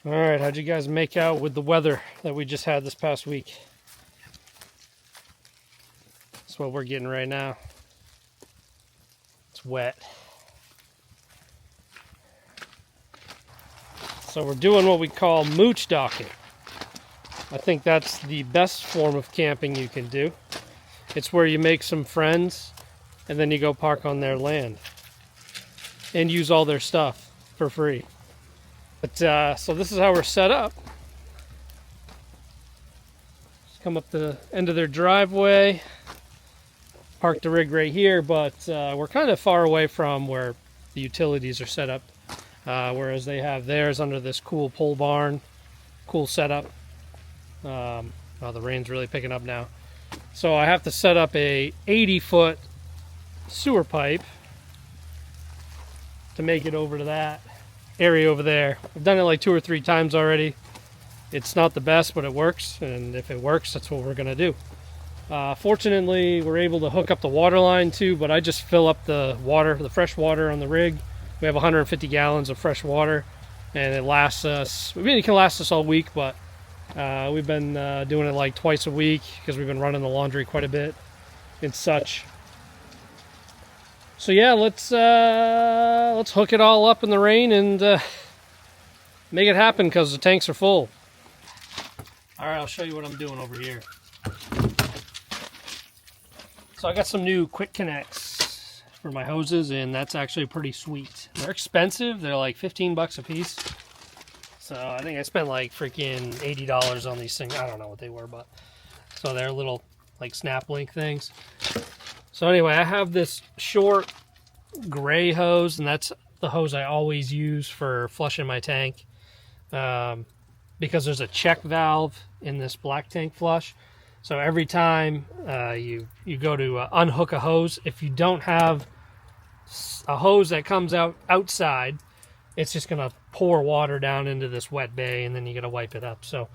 All right, how'd you guys make out with the weather that we just had this past week? That's what we're getting right now. It's wet. So we're doing what we call Moochdocking. I think that's the best form of camping you can do. It's where you make some friends and then you go park on their land and use all their stuff for free. But so this is how we're set up. Just come up the end of their driveway, park the rig right here, but we're kind of far away from where the utilities are set up, whereas they have theirs under this cool pole barn, cool setup. Oh, the rain's really picking up now. So I have to set up a 80-foot sewer pipe to make it over to that area over there. I've done it like 2 or 3 times already. It's not the best, but it works, and if it works, that's what we're gonna do. Fortunately, we're able to hook up the water line too, but I just fill up the water, the fresh water on the rig. We have 150 gallons of fresh water, and it lasts us, I mean, it can last us all week, but we've been doing it like twice a week because we've been running the laundry quite a bit and such. So yeah, let's hook it all up in the rain and make it happen because the tanks are full. All right, I'll show you what I'm doing over here. So I got some new quick connects for my hoses, and that's actually pretty sweet. They're expensive. They're like 15 bucks a piece. So I think I spent like freaking $80 on these things. I don't know what they were, but so they're little like snap link things. So anyway, I have this short gray hose, and that's the hose I always use for flushing my tank, because there's a check valve in this black tank flush. So every time you go to unhook a hose, if you don't have a hose that comes out outside, it's just gonna pour water down into this wet bay, and then you gotta wipe it up. So,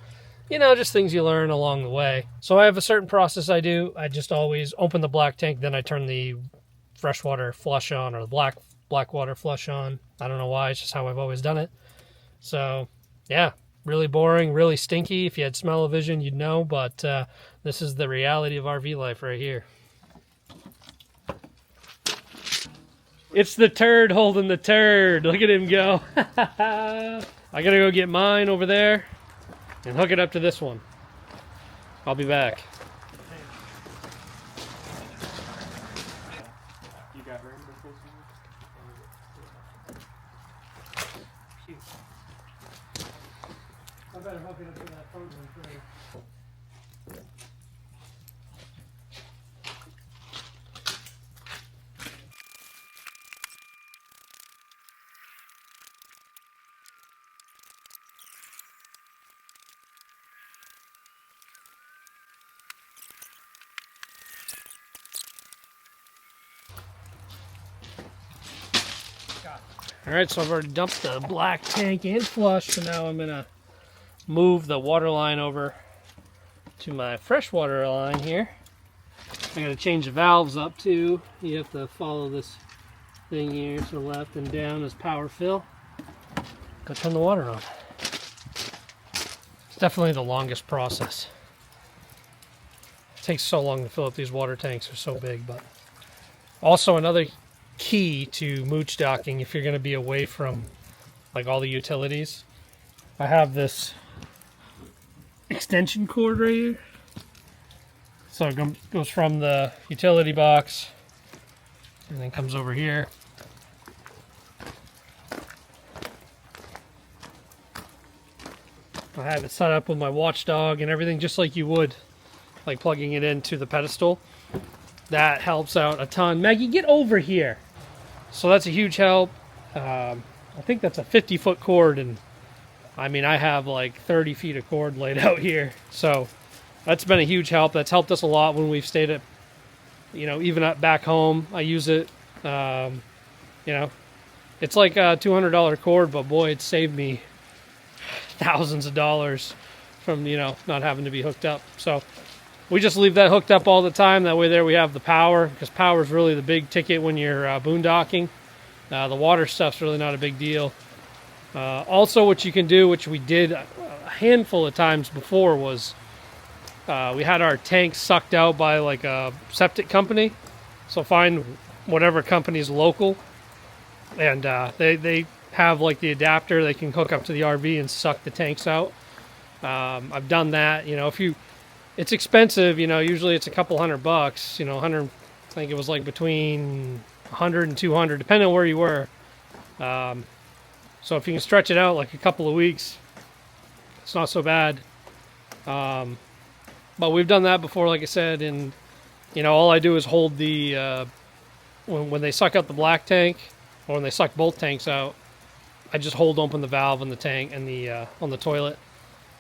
you know, just things you learn along the way. So I have a certain process I do. I just always open the black tank, then I turn the freshwater flush on, or the black water flush on. I don't know why, it's just how I've always done it. So yeah, really boring, really stinky. If you had smell-o-vision, you'd know, but this is the reality of RV life right here. It's the turd holding the turd. Look at him go. I gotta go get mine over there and hook it up to this one. I'll be back. You got I better hook it up to that front one first. Alright, so I've already dumped the black tank and flush, so now I'm gonna move the water line over to my freshwater line here. I gotta change the valves up too. You have to follow this thing here to the left and down as power fill. Go turn the water on. It's definitely the longest process. It takes so long to fill up these water tanks, they're so big. But also another key to Moochdocking, if you're going to be away from like all the utilities, I have this extension cord right here. So it goes from the utility box and then comes over here. I have it set up with my watchdog and everything, just like you would like plugging it into the pedestal. That helps out a ton. Maggie, get over here. So that's a huge help. I think that's a 50-foot cord, and I mean, I have like 30 feet of cord laid out here. So that's been a huge help. That's helped us a lot when we've stayed at, you know, even at back home. I use it. You know, it's like a $200 cord, but boy, it saved me thousands of dollars from, you know, not having to be hooked up. So we just leave that hooked up all the time. That way there we have the power, because power is really the big ticket when you're boondocking. The water stuff's really not a big deal. Also, what you can do, which we did a handful of times before, was we had our tanks sucked out by like a septic company. So find whatever company's local, and they have like the adapter they can hook up to the RV and suck the tanks out. I've done that. You know, it's expensive. You know, usually it's a couple $100. You know, 100. I think it was like between 100 and 200, depending on where you were. So if you can stretch it out like a couple of weeks, it's not so bad. But we've done that before, like I said, and you know, all I do is hold the when they suck out the black tank, or when they suck both tanks out, I just hold open the valve in the tank and the on the toilet.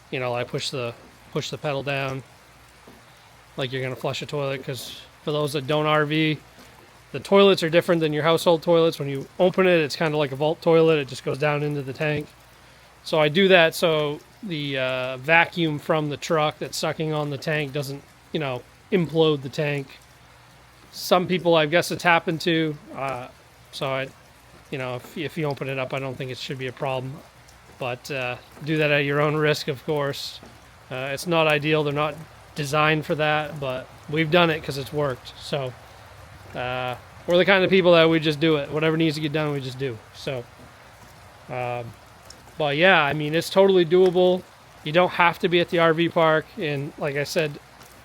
You know, I push the pedal down like you're gonna flush a toilet. Because for those that don't RV, the toilets are different than your household toilets. When you open it, it's kind of like a vault toilet. It just goes down into the tank. So I do that so the vacuum from the truck that's sucking on the tank doesn't, you know, implode the tank. Some people, I guess it's happened to. So I, you know, if you open it up, I don't think it should be a problem. But do that at your own risk, of course. It's not ideal. They're not designed for that, but we've done it because it's worked. So we're the kind of people that we just do it. Whatever needs to get done, we just do. So, but yeah, I mean, it's totally doable. You don't have to be at the RV park. And like I said,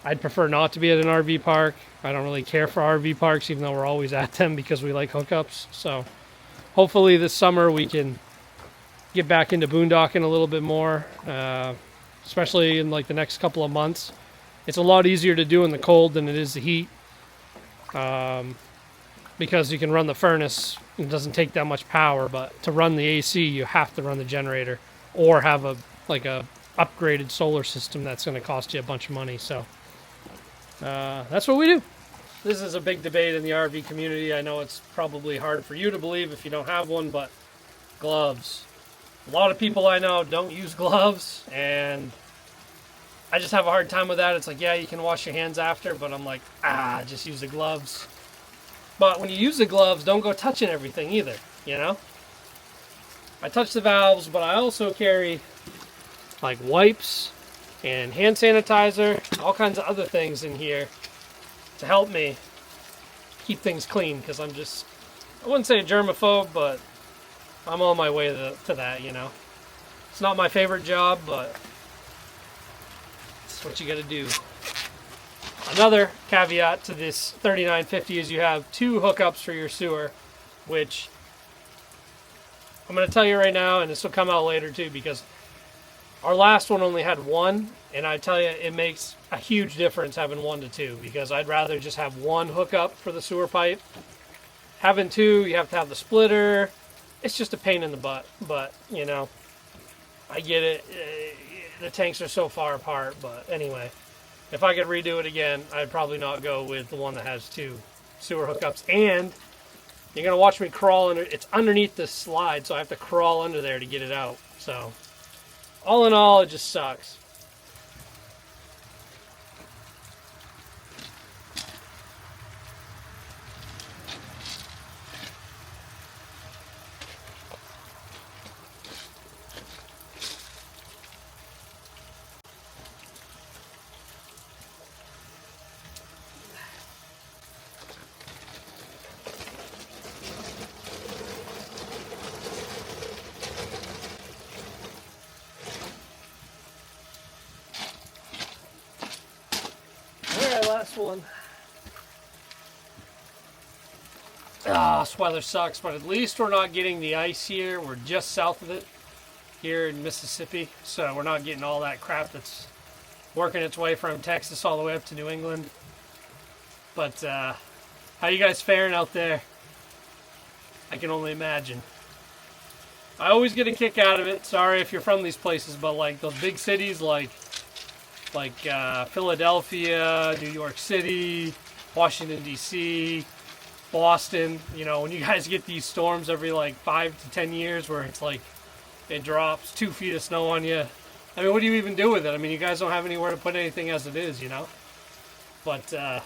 I'd prefer not to be at an RV park. I don't really care for RV parks, even though we're always at them because we like hookups. So hopefully this summer we can get back into boondocking a little bit more, especially in like the next couple of months. It's a lot easier to do in the cold than it is the heat, because you can run the furnace. It doesn't take that much power, but to run the AC, you have to run the generator or have a upgraded solar system that's going to cost you a bunch of money. So that's what we do. This is a big debate in the RV community. I know it's probably hard for you to believe if you don't have one, but gloves. A lot of people I know don't use gloves, and I just have a hard time with that. It's like, yeah, you can wash your hands after, but I'm like, just use the gloves. But when you use the gloves, don't go touching everything either, you know? I touch the valves, but I also carry like wipes and hand sanitizer, all kinds of other things in here to help me keep things clean, because I wouldn't say a germaphobe, but I'm on my way to that, you know? It's not my favorite job, but it's what you gotta do. Another caveat to this $39.50 is you have 2 hookups for your sewer, which I'm going to tell you right now, and this will come out later too, because our last one only had 1, and I tell you, it makes a huge difference having 1 to 2, because I'd rather just have 1 hookup for the sewer pipe. Having 2, you have to have the splitter. It's just a pain in the butt, but, you know, I get it. The tanks are so far apart, but anyway. If I could redo it again, I'd probably not go with the one that has 2 sewer hookups. And you're going to watch me crawl under. It's underneath the slide, so I have to crawl under there to get it out. So, all in all, it just sucks. Last one. This weather sucks, but at least we're not getting the ice here. We're just south of it here in Mississippi, so we're not getting all that crap that's working its way from Texas all the way up to New England. But how you guys faring out there? I can only imagine. I always get a kick out of it. Sorry if you're from these places, but like those big cities like Philadelphia, New York City, Washington, D.C., Boston, you know, when you guys get these storms every like 5 to 10 years where it's like it drops 2 feet of snow on you. I mean, what do you even do with it? I mean, you guys don't have anywhere to put anything as it is, you know? But, yeah,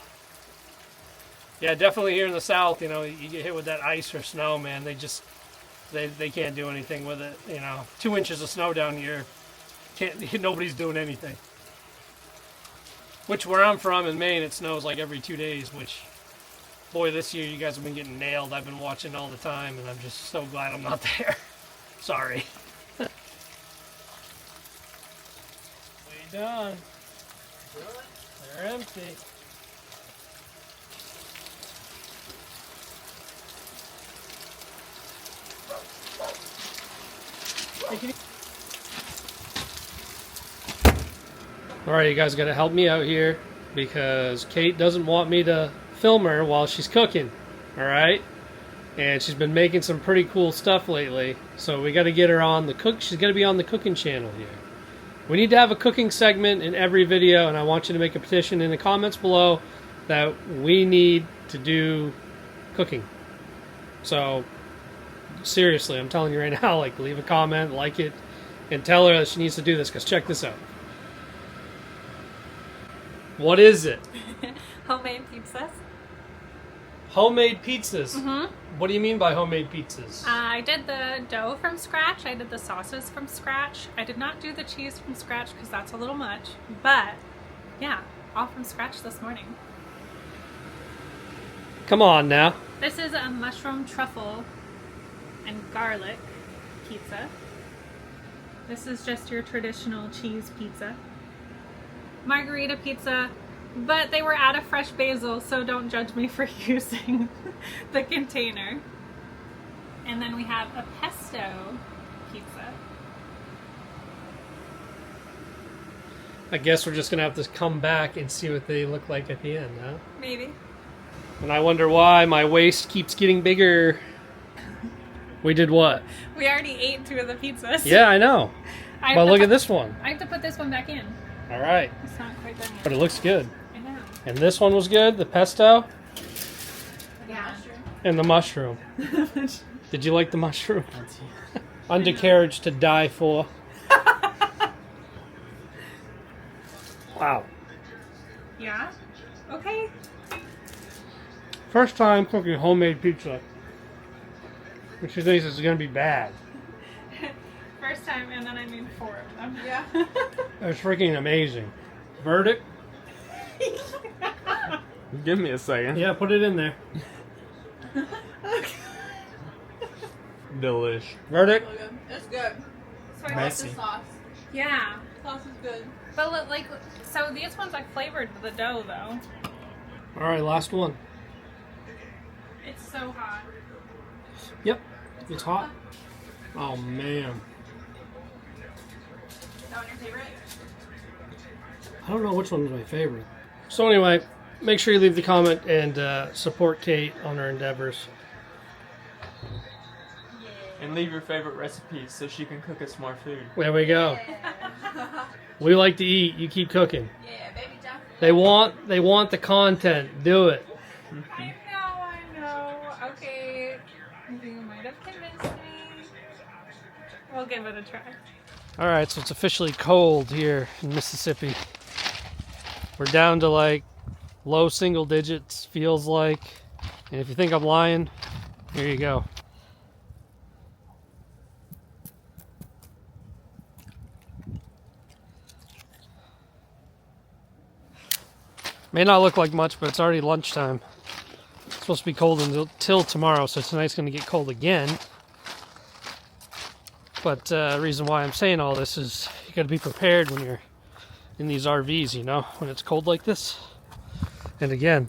definitely here in the South, you know, you get hit with that ice or snow, man. They they can't do anything with it. You know, 2 inches of snow down here, nobody's doing anything. Which where I'm from in Maine, it snows like every 2 days, which, boy, this year you guys have been getting nailed. I've been watching all the time, and I'm just so glad I'm not there. Sorry. We done. They're empty. Alright, you guys gotta help me out here because Kate doesn't want me to film her while she's cooking. Alright? And she's been making some pretty cool stuff lately. So we gotta get her on the cook. She's gotta be on the cooking channel here. We need to have a cooking segment in every video, and I want you to make a petition in the comments below that we need to do cooking. So seriously, I'm telling you right now, like, leave a comment, like it, and tell her that she needs to do this, because check this out. What is it? Homemade pizzas. Homemade pizzas? Mm-hmm. What do you mean by homemade pizzas? I did the dough from scratch. I did the sauces from scratch. I did not do the cheese from scratch because that's a little much. But, yeah, all from scratch this morning. Come on now. This is a mushroom truffle and garlic pizza. This is just your traditional cheese pizza. Margarita pizza, but they were out of fresh basil, so don't judge me for using the container. And then we have a pesto pizza. I guess we're just going to have to come back and see what they look like at the end, huh? Maybe. And I wonder why my waist keeps getting bigger. We did what? We already ate 2 of the pizzas. Yeah, I know. But look at this one. I have to put this one back in. All right. It's not quite done yet. But it looks good. I know. And this one was good, the pesto. Yeah. And the mushroom. Did you like the mushroom? Undercarriage to die for. Wow. Yeah? Okay. First time cooking homemade pizza. And she thinks it's going to be bad. First time, and then I made 4 of them. Yeah. It's freaking amazing. Verdict? Give me a second. Yeah, put it in there. Delish. Verdict? It's good. So I Messy. The sauce. Yeah. Sauce is good. But like, so these ones I flavored the dough though. All right, last one. It's so hot. Yep, it's hot. Oh, man. Is that one your favorite? I don't know which one was my favorite. So anyway, make sure you leave the comment and support Kate on her endeavors. And leave your favorite recipes so she can cook us more food. There we go. We like to eat. You keep cooking. Yeah, baby John. They want the content. Do it. I know. Okay. You might have convinced me. We'll give it a try. All right, so it's officially cold here in Mississippi. We're down to like low single digits, feels like. And if you think I'm lying, here you go. May not look like much, but it's already lunchtime. It's supposed to be cold until tomorrow, so tonight's going to get cold again. But the reason why I'm saying all this is you got to be prepared when you're in these RVs, you know, when it's cold like this. And again,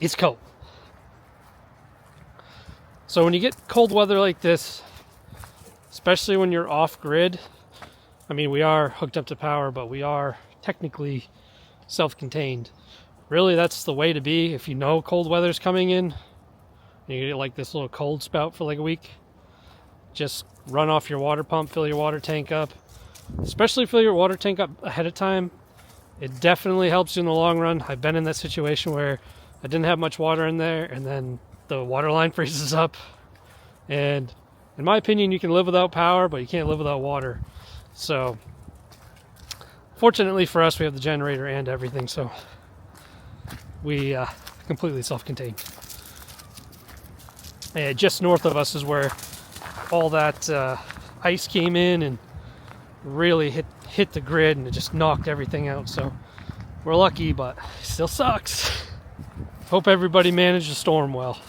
it's cold. So when you get cold weather like this, especially when you're off grid, I mean, we are hooked up to power, but we are technically self-contained. Really, that's the way to be. If you know cold weather's coming in, and you get like this little cold spout for like a week, just run off your water pump, fill your water tank up. Especially fill your water tank up ahead of time. It definitely helps you in the long run. I've been in that situation where I didn't have much water in there, and then the water line freezes up. And in my opinion, you can live without power, but you can't live without water. So, fortunately for us, we have the generator and everything, so we completely self-contained. And just north of us is where all that ice came in and really hit the grid, and it just knocked everything out. So we're lucky, but it still sucks. Hope everybody managed the storm well.